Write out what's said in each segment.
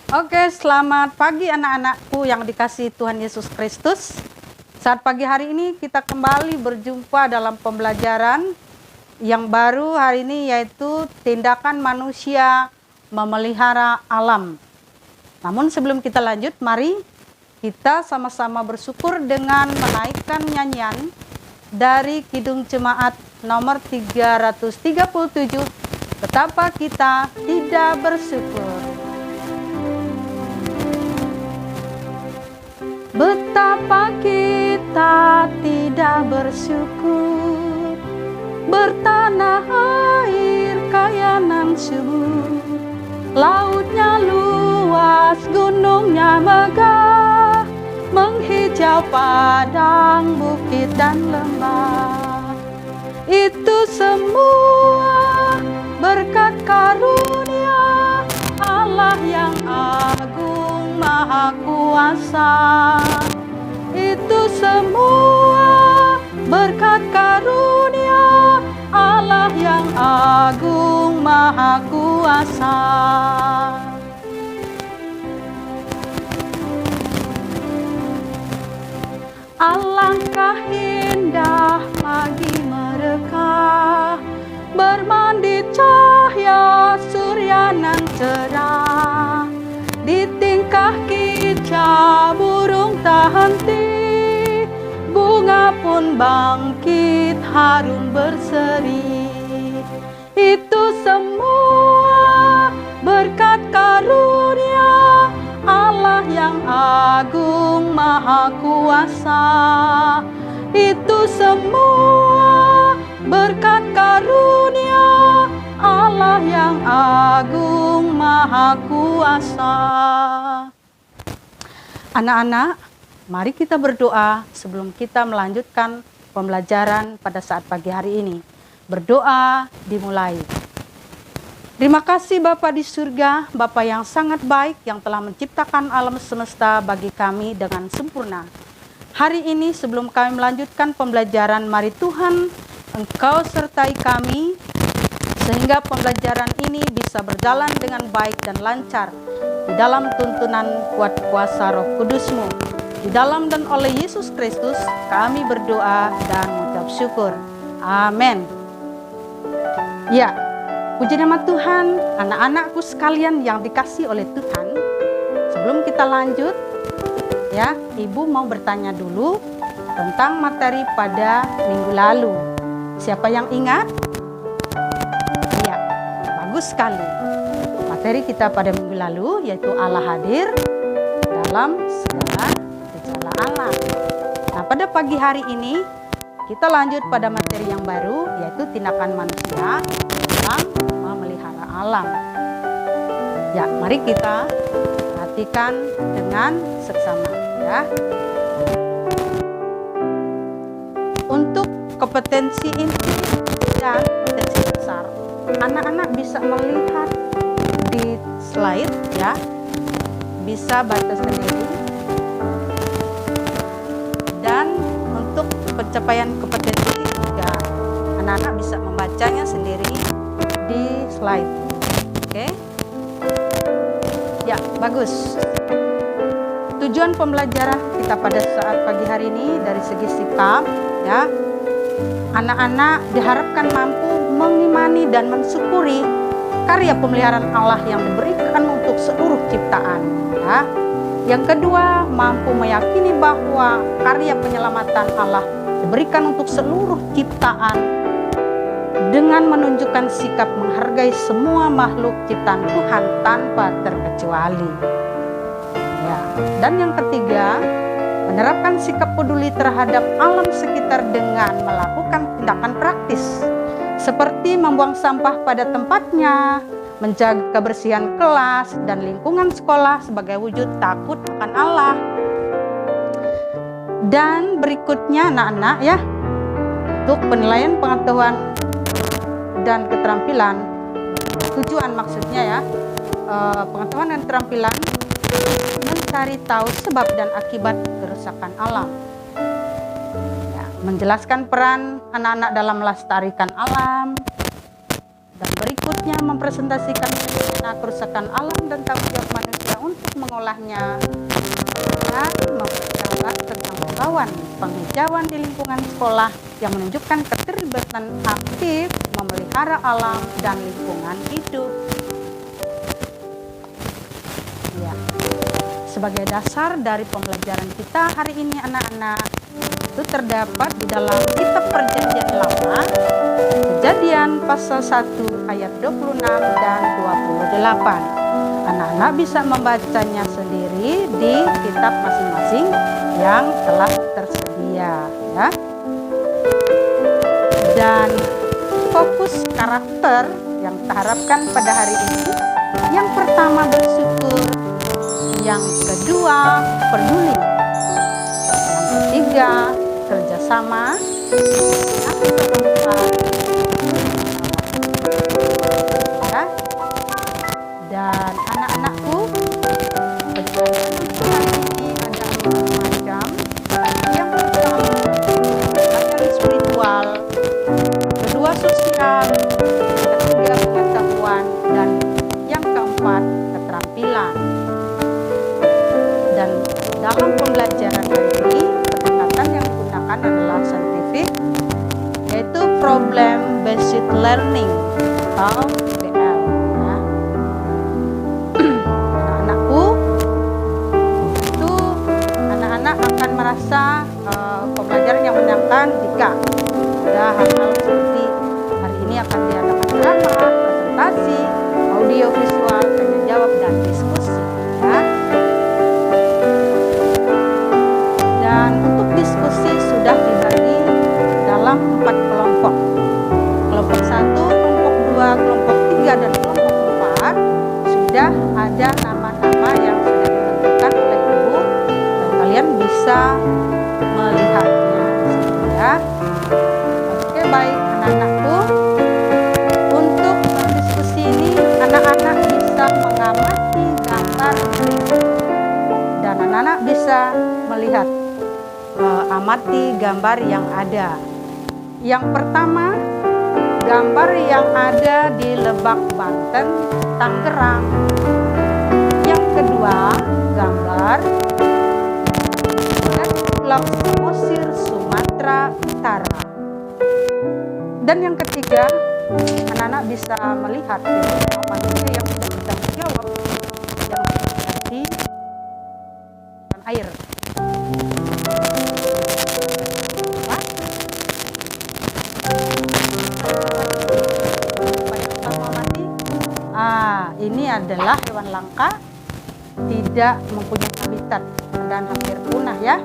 Oke, selamat pagi anak-anakku yang dikasihi Tuhan Yesus Kristus. Saat pagi hari ini kita kembali berjumpa dalam pembelajaran yang baru hari ini, yaitu tindakan manusia memelihara alam. Namun sebelum kita lanjut, mari kita sama-sama bersyukur dengan menaikkan nyanyian dari Kidung Jemaat nomor 337, Betapa Kita Tidak Bersyukur. Betapa kita tidak bersyukur, bertanah air kaya nan subur, lautnya luas, gunungnya megah, menghijau padang, bukit dan lembah. Itu semua berkat karunia Allah yang agung maha kuasa. Itu semua berkat karunia Allah yang agung maha kuasa. Alangkah indah pagi mereka, bermandi cahaya surya nan cerah. Di tingkah kicau burung tak henti, bunga pun bangkit harum berseri. Itu semua berkat karunia Allah yang agung maha kuasa. Itu semua berkat karunia Allah yang agung maha kuasa. Anak-anak, mari kita berdoa sebelum kita melanjutkan pembelajaran pada saat pagi hari ini. Berdoa dimulai. Terima kasih Bapa di surga, Bapa yang sangat baik yang telah menciptakan alam semesta bagi kami dengan sempurna. Hari ini sebelum kami melanjutkan pembelajaran, mari Tuhan Engkau sertai kami sehingga pembelajaran ini bisa berjalan dengan baik dan lancar di dalam tuntunan kuat kuasa Roh Kudus-Mu. Di dalam dan oleh Yesus Kristus kami berdoa dan mengucap syukur. Amin. Ya, puji nama Tuhan, anak-anakku sekalian yang dikasihi oleh Tuhan. Sebelum kita lanjut, ya, Ibu mau bertanya dulu tentang materi pada minggu lalu. Siapa yang ingat? Ya, bagus sekali. Materi kita pada minggu lalu yaitu Allah hadir dalam segala gejala alam. Nah, pada pagi hari ini kita lanjut pada materi yang baru, yaitu tindakan manusia dalam memelihara alam. Ya, mari kita perhatikan dengan seksama, ya. Untuk kompetensi inti dan potensi besar, anak-anak bisa melihat di slide, ya, bisa baca sendiri. Dan untuk pencapaian kompetensi juga anak-anak bisa membacanya sendiri di slide. Oke? Ya, bagus. Tujuan pembelajaran kita pada saat pagi hari ini dari segi sikap, ya, anak-anak diharapkan mampu mengimani dan mensyukuri karya pemeliharaan Allah yang diberikan untuk seluruh ciptaan, ya. Yang kedua, mampu meyakini bahwa karya penyelamatan Allah diberikan untuk seluruh ciptaan dengan menunjukkan sikap menghargai semua makhluk ciptaan Tuhan tanpa terkecuali. Ya. Dan yang ketiga, menerapkan sikap peduli terhadap alam sekitar dengan melakukan tindakan praktis seperti membuang sampah pada tempatnya, menjaga kebersihan kelas dan lingkungan sekolah sebagai wujud takut akan Allah. Dan berikutnya anak-anak, ya, untuk penilaian pengetahuan dan keterampilan, tujuan maksudnya, ya, pengetahuan dan keterampilan mencari tahu sebab dan akibat kerusakan alam. Ya, menjelaskan peran anak-anak dalam melestarikan alam, dan berikutnya mempresentasikan fenomena kerusakan alam dan tanggung jawab manusia untuk mengolahnya dan mempercepat tentang pembawaan penghijauan di lingkungan sekolah yang menunjukkan keterlibatan aktif memelihara alam dan lingkungan hidup. Ya. Sebagai dasar dari pembelajaran kita hari ini anak-anak, itu terdapat di dalam kitab Perjanjian Lama, Kejadian pasal 1 ayat 26 dan 28. Anak-anak bisa membacanya sendiri di kitab masing-masing yang telah tersedia, ya. Dan fokus karakter yang kita harapkan pada hari ini, yang pertama bersyukur, yang kedua peduli, yang ketiga kerjasama, yang keempat ya. Dan anak-anakku, hari ini ada 5 macam. Yang pertama materi spiritual, kedua sosial, ketiga pengetahuan, dan yang keempat keterampilan. Dan dalam pembelajaran hari ini, pendekatan yang digunakan adalah scientific, yaitu problem based learning atau PBL. Ya. Anak-anakku, itu anak-anak akan merasa pembelajaran yang menyenangkan jika ada hal-hal seperti hari ini akan diadakan drama, presentasi, audio visual, tanya jawab, dan diskusi. Ya. Dan untuk diskusi sudah dibagi dalam 4 kelompok. Kelompok 1, kelompok 2, kelompok 3, dan kelompok 4 sudah ada nama-nama yang sudah ditentukan oleh ibu dan kalian bisa melihatnya. Ya. Oke, baik anak-anakku. Untuk diskusi ini anak-anak bisa mengamati gambar dan anak-anak bisa melihat amati gambar yang ada. Yang pertama, gambar yang ada di Lebak, Banten, Tangerang. Yang kedua, gambar dari Pulau Samosir, Sumatera Utara. Dan yang ketiga, anak-anak bisa melihat amatinya yang sudah kita jawab yang terjadi dan air. Ini adalah hewan langka, tidak mempunyai habitat dan hampir punah ya.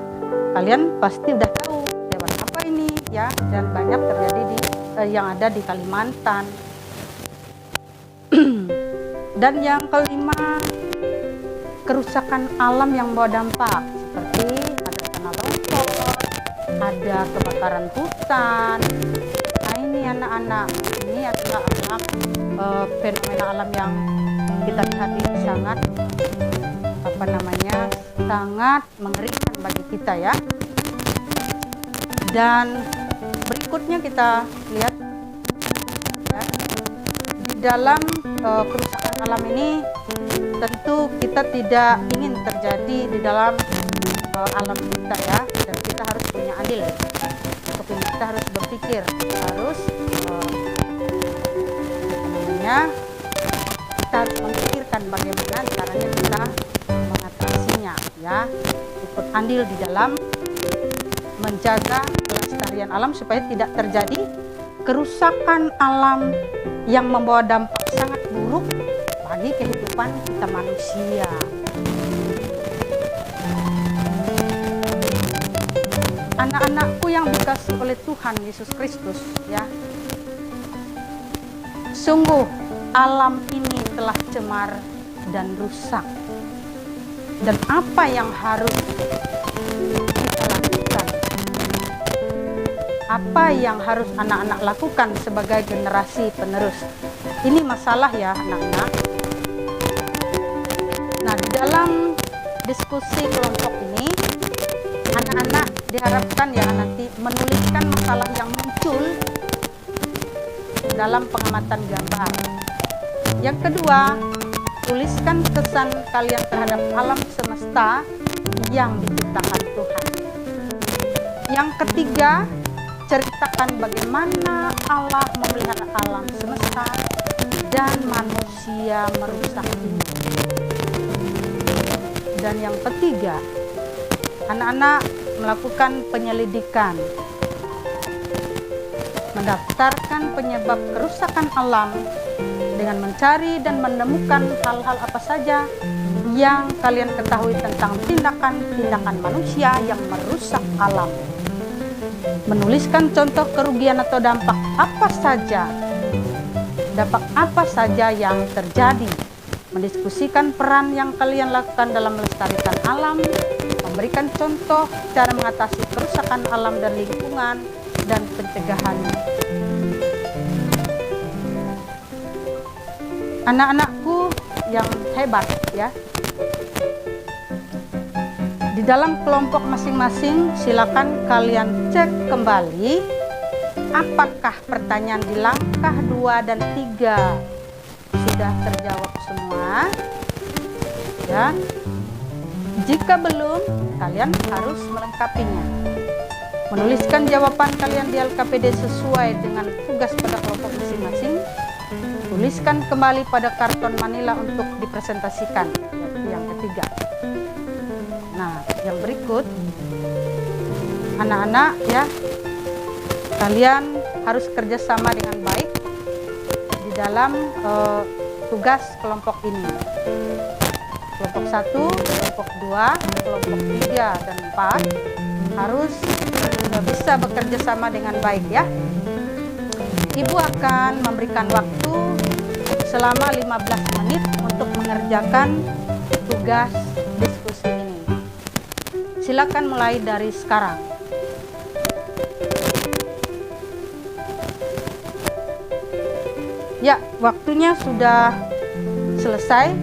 Kalian pasti udah tahu hewan apa ini ya, dan banyak terjadi di yang ada di Kalimantan. Dan yang kelima, kerusakan alam yang membawa dampak seperti ada tanah longsor, ada kebakaran hutan. Nah ini anak-anak, ini adalah fenomena alam yang kita lihat ini sangat sangat mengerikan bagi kita ya. Dan berikutnya kita lihat ya, di dalam kerusakan alam ini tentu kita tidak ingin terjadi di dalam alam kita ya, dan kita harus punya andil. Untuk ini kita harus berpikir, harus kita harus memikirkan bagaimana caranya kita mengatasinya ya, ikut andil di dalam menjaga kelestarian alam supaya tidak terjadi kerusakan alam yang membawa dampak sangat buruk bagi kehidupan kita manusia. Anak-anakku yang dikasihi oleh Tuhan Yesus Kristus ya, sungguh alam ini telah cemar dan rusak. Dan apa yang harus kita lakukan? Apa yang harus anak-anak lakukan sebagai generasi penerus? Ini masalah ya anak-anak. Nah, di dalam diskusi kelompok ini, anak-anak diharapkan ya nanti menuliskan masalah yang muncul dalam pengamatan gambar. Yang kedua, tuliskan kesan kalian terhadap alam semesta yang diciptakan Tuhan. Yang ketiga, ceritakan bagaimana Allah memelihara alam semesta dan manusia merusak ini. Dan yang ketiga, anak-anak melakukan penyelidikan, mendaftarkan penyebab kerusakan alam dengan mencari dan menemukan hal-hal apa saja yang kalian ketahui tentang tindakan-tindakan manusia yang merusak alam. Menuliskan contoh kerugian atau dampak apa saja yang terjadi. Mendiskusikan peran yang kalian lakukan dalam melestarikan alam, memberikan contoh cara mengatasi kerusakan alam dan lingkungan, dan pencegahannya. Anak-anakku yang hebat ya, di dalam kelompok masing-masing silakan kalian cek kembali apakah pertanyaan di langkah 2 dan 3 sudah terjawab semua ya. Jika belum, kalian harus melengkapinya. Menuliskan jawaban kalian di LKPD sesuai dengan tugas pada kelompok masing-masing. Tuliskan kembali pada karton manila untuk dipresentasikan. Yang ketiga. Nah, yang berikut, anak-anak ya, kalian harus kerjasama dengan baik di dalam tugas kelompok ini. Kelompok 1, kelompok 2, kelompok 3 dan 4 harus bisa bekerja sama dengan baik ya. Ibu akan memberikan waktu selama 15 menit untuk mengerjakan tugas diskusi ini. Silakan mulai dari sekarang. Ya, waktunya sudah selesai.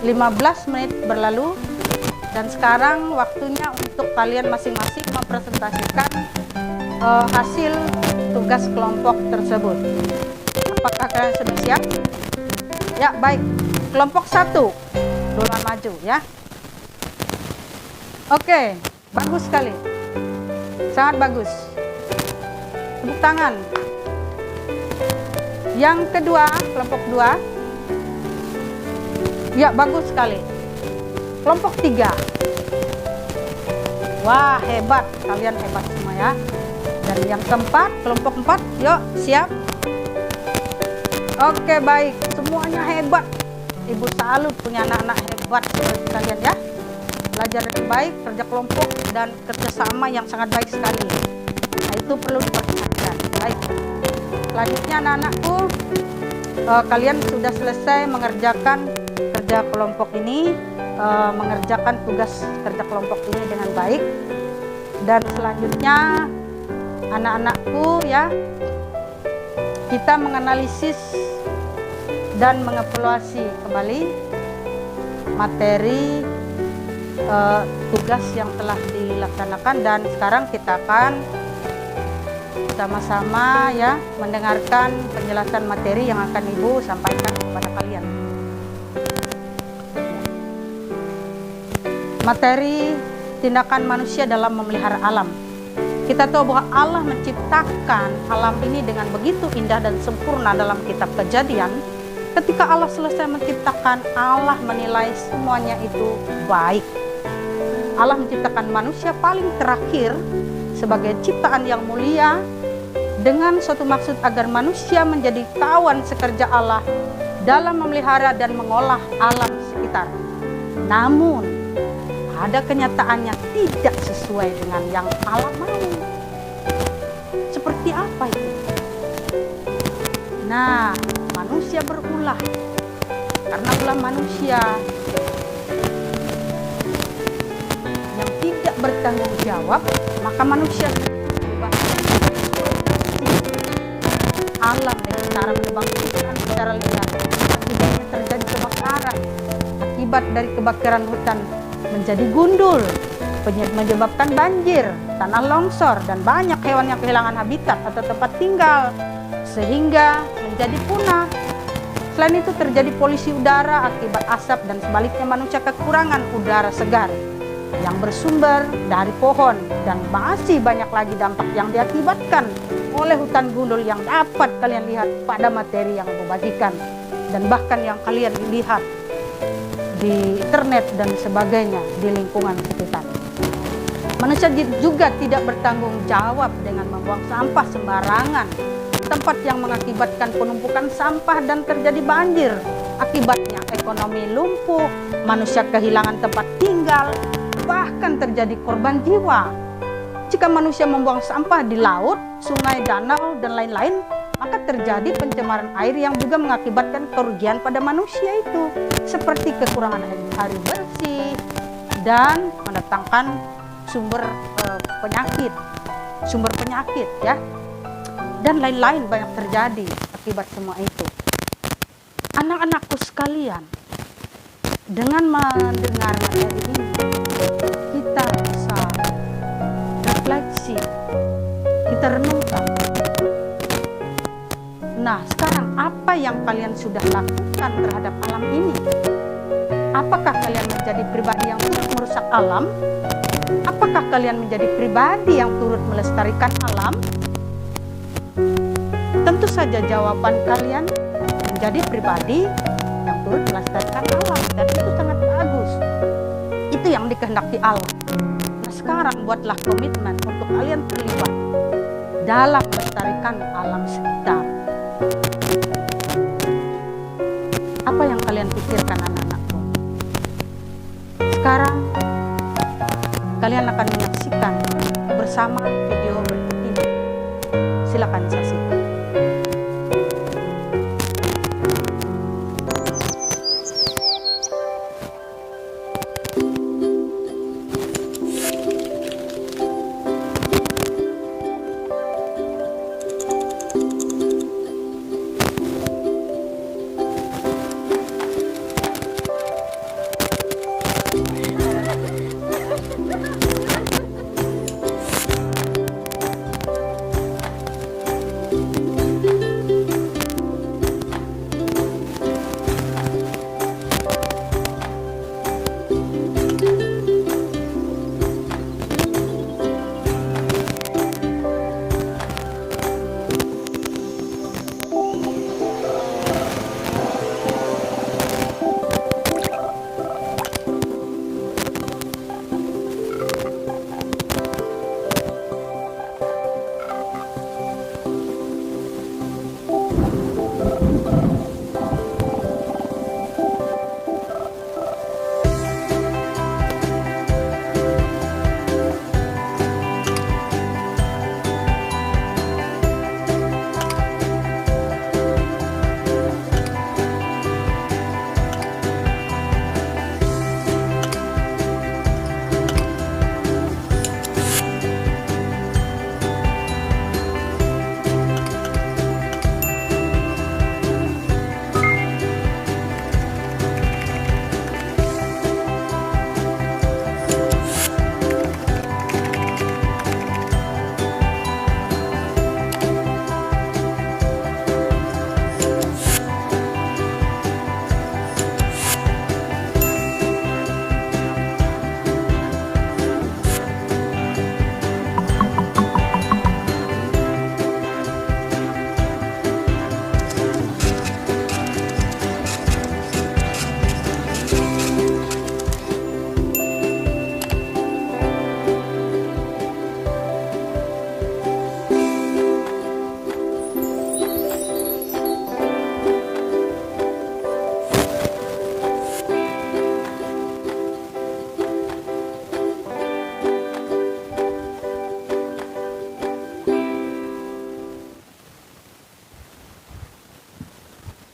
15 menit berlalu. Dan sekarang waktunya untuk kalian masing-masing mempresentasikan hasil tugas kelompok tersebut. Apakah kalian sudah siap? Ya, baik. Kelompok 1, duluan maju ya. Oke, bagus sekali. Sangat bagus. Tepuk tangan. Yang kedua, kelompok 2. Ya, bagus sekali. Kelompok 3. Wah, hebat. Kalian hebat semua ya. Dan yang keempat, kelompok 4. Yuk, siap. Oke, baik. Semuanya hebat. Ibu salut punya anak-anak hebat seperti kalian ya. Belajar dengan baik, kerja kelompok, dan kerjasama yang sangat baik sekali. Nah, itu perlu diperhatikan. Baik. Selanjutnya anak-anakku, kalian sudah selesai mengerjakan kerja kelompok ini, mengerjakan tugas kerja kelompok ini dengan baik. Dan selanjutnya anak-anakku ya, kita menganalisis dan mengevaluasi kembali materi tugas yang telah dilaksanakan. Dan sekarang kita akan sama-sama ya mendengarkan penjelasan materi yang akan Ibu sampaikan kepada kalian. Materi tindakan manusia dalam memelihara alam. Kita tahu bahwa Allah menciptakan alam ini dengan begitu indah dan sempurna dalam kitab Kejadian. Ketika Allah selesai menciptakan, Allah menilai semuanya itu baik. Allah menciptakan manusia paling terakhir sebagai ciptaan yang mulia dengan suatu maksud agar manusia menjadi kawan sekerja Allah dalam memelihara dan mengolah alam sekitar. Namun, pada kenyataannya tidak sesuai dengan yang Allah mau. Seperti apa itu? Nah, manusia berulah. Karena ulah manusia yang tidak bertanggung jawab, maka manusia alam dengan cara menebang-nebang secara liar. Akibatnya terjadi kebakaran. Akibat dari kebakaran hutan menjadi gundul, menyebabkan banjir, tanah longsor, dan banyak hewan yang kehilangan habitat atau tempat tinggal, sehingga menjadi punah. Selain itu terjadi polusi udara akibat asap dan sebaliknya manusia kekurangan udara segar yang bersumber dari pohon, dan masih banyak lagi dampak yang diakibatkan oleh hutan gundul yang dapat kalian lihat pada materi yang aku bagikan dan bahkan yang kalian lihat di internet dan sebagainya di lingkungan sekitar. Manusia juga tidak bertanggung jawab dengan membuang sampah sembarangan, tempat yang mengakibatkan penumpukan sampah dan terjadi banjir. Akibatnya ekonomi lumpuh, manusia kehilangan tempat tinggal, bahkan terjadi korban jiwa. Jika manusia membuang sampah di laut, sungai, danau, dan lain-lain, maka terjadi pencemaran air yang juga mengakibatkan kerugian pada manusia itu, seperti kekurangan air bersih dan mendatangkan sumber penyakit ya, dan lain-lain banyak terjadi akibat semua itu. Anak-anakku sekalian, dengan mendengar materi ini kita bisa refleksi, kita renungkan. Nah, sekarang apa yang kalian sudah lakukan terhadap alam ini? Apakah kalian menjadi pribadi yang turut merusak alam? Apakah kalian menjadi pribadi yang turut melestarikan alam? Tentu saja jawaban kalian menjadi pribadi yang turut melestarikan alam, dan itu sangat bagus. Itu yang dikehendaki Allah. Nah, sekarang buatlah komitmen untuk kalian terlibat dalam melestarikan alam sekitar. Apa yang kalian pikirkan, anak-anakku? Sekarang kalian akan menyaksikan bersama video berikut ini. Silakan saksikan.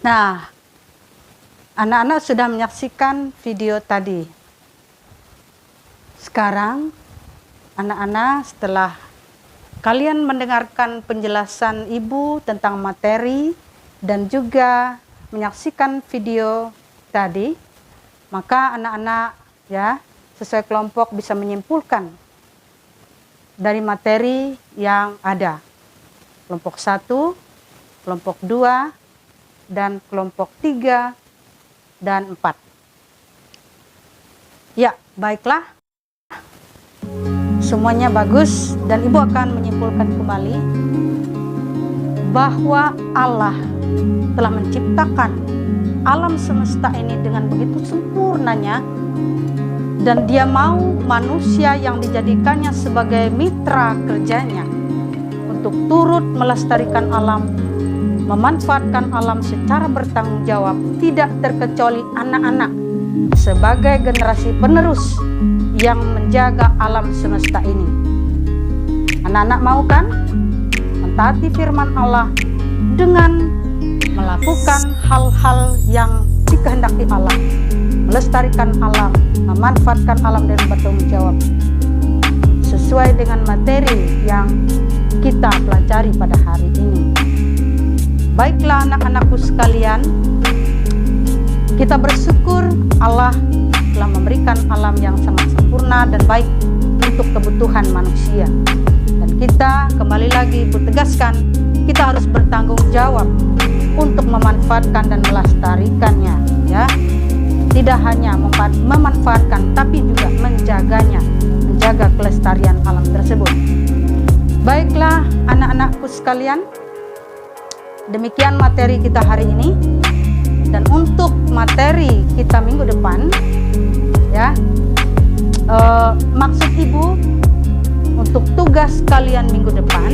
Nah, anak-anak sudah menyaksikan video tadi. Sekarang, anak-anak setelah kalian mendengarkan penjelasan ibu tentang materi dan juga menyaksikan video tadi, maka anak-anak ya sesuai kelompok bisa menyimpulkan dari materi yang ada. Kelompok 1, kelompok 2, dan kelompok 3 dan 4. Ya, baiklah. Semuanya bagus dan Ibu akan menyimpulkan kembali bahwa Allah telah menciptakan alam semesta ini dengan begitu sempurnanya, dan Dia mau manusia yang dijadikannya sebagai mitra kerjanya untuk turut melestarikan alam, memanfaatkan alam secara bertanggung jawab, tidak terkecuali anak-anak sebagai generasi penerus yang menjaga alam semesta ini. Anak-anak mau kan mentaati firman Allah dengan melakukan hal-hal yang dikehendaki Allah, melestarikan alam, memanfaatkan alam dengan bertanggung jawab sesuai dengan materi yang kita pelajari pada hari ini. Baiklah anak-anakku sekalian, kita bersyukur Allah telah memberikan alam yang sangat sempurna dan baik untuk kebutuhan manusia. Dan kita kembali lagi bertegaskan, kita harus bertanggung jawab untuk memanfaatkan dan melestarikannya, ya. Tidak hanya memanfaatkan, tapi juga menjaganya, menjaga kelestarian alam tersebut. Baiklah anak-anakku sekalian, demikian materi kita hari ini. Dan untuk materi kita minggu depan, ya, maksud Ibu untuk tugas kalian minggu depan,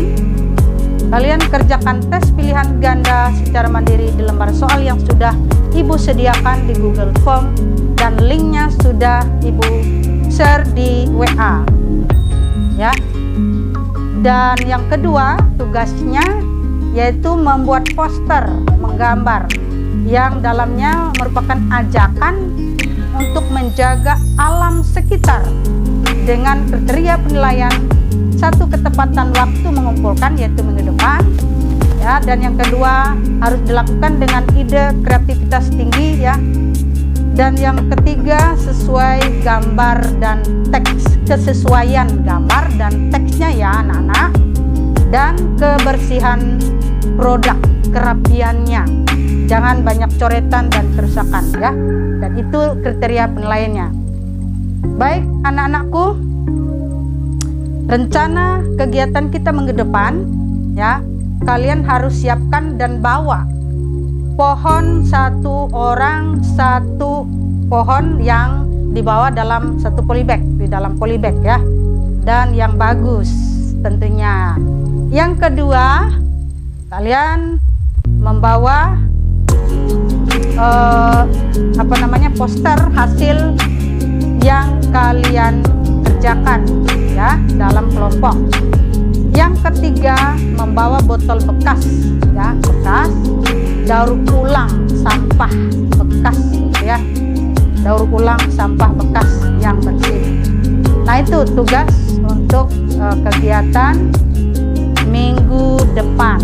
kalian kerjakan tes pilihan ganda secara mandiri di lembar soal yang sudah Ibu sediakan di Google Form, dan linknya sudah Ibu share di WA, ya. Dan yang kedua tugasnya yaitu membuat poster menggambar yang dalamnya merupakan ajakan untuk menjaga alam sekitar dengan kriteria penilaian satu ketepatan waktu mengumpulkan yaitu minggu depan, ya. Dan yang kedua harus dilakukan dengan ide kreativitas tinggi, ya. Dan yang ketiga sesuai gambar dan teks, kesesuaian gambar dan teksnya, ya anak-anak. Dan kebersihan produk, kerapiannya, jangan banyak coretan dan kerusakan, ya. Dan itu kriteria penilaiannya. Baik anak-anakku, rencana kegiatan kita minggu depan, ya, kalian harus siapkan dan bawa pohon satu orang, satu pohon yang dibawa dalam satu polybag, di dalam polybag, ya, dan yang bagus tentunya. Yang kedua, kalian membawa poster hasil yang kalian kerjakan, ya, dalam kelompok. Yang ketiga, membawa botol bekas, ya, bekas, daur ulang sampah bekas, ya, daur ulang sampah bekas yang bersih. Nah, itu tugas untuk kegiatan minggu depan.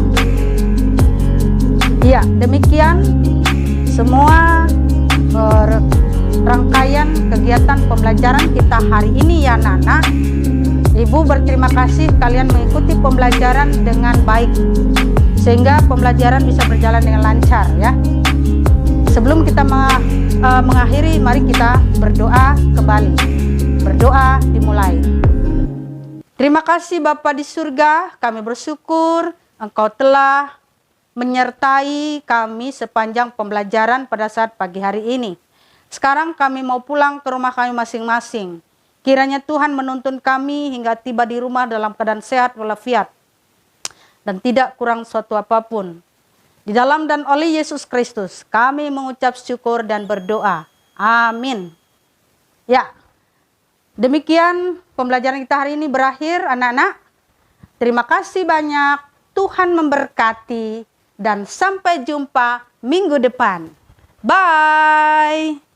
Ya, demikian semua rangkaian kegiatan pembelajaran kita hari ini, ya anak-anak. Ibu berterima kasih kalian mengikuti pembelajaran dengan baik sehingga pembelajaran bisa berjalan dengan lancar, ya. Sebelum kita mengakhiri, mari kita berdoa kembali. Berdoa dimulai. Terima kasih Bapa di surga, kami bersyukur Engkau telah menyertai kami sepanjang pembelajaran pada saat pagi hari ini. Sekarang kami mau pulang ke rumah kami masing-masing. Kiranya Tuhan menuntun kami hingga tiba di rumah dalam keadaan sehat walafiat dan tidak kurang suatu apapun. Di dalam dan oleh Yesus Kristus kami mengucap syukur dan berdoa. Amin. Ya, demikian pembelajaran kita hari ini berakhir anak-anak. Terima kasih banyak. Tuhan memberkati dan sampai jumpa minggu depan. Bye.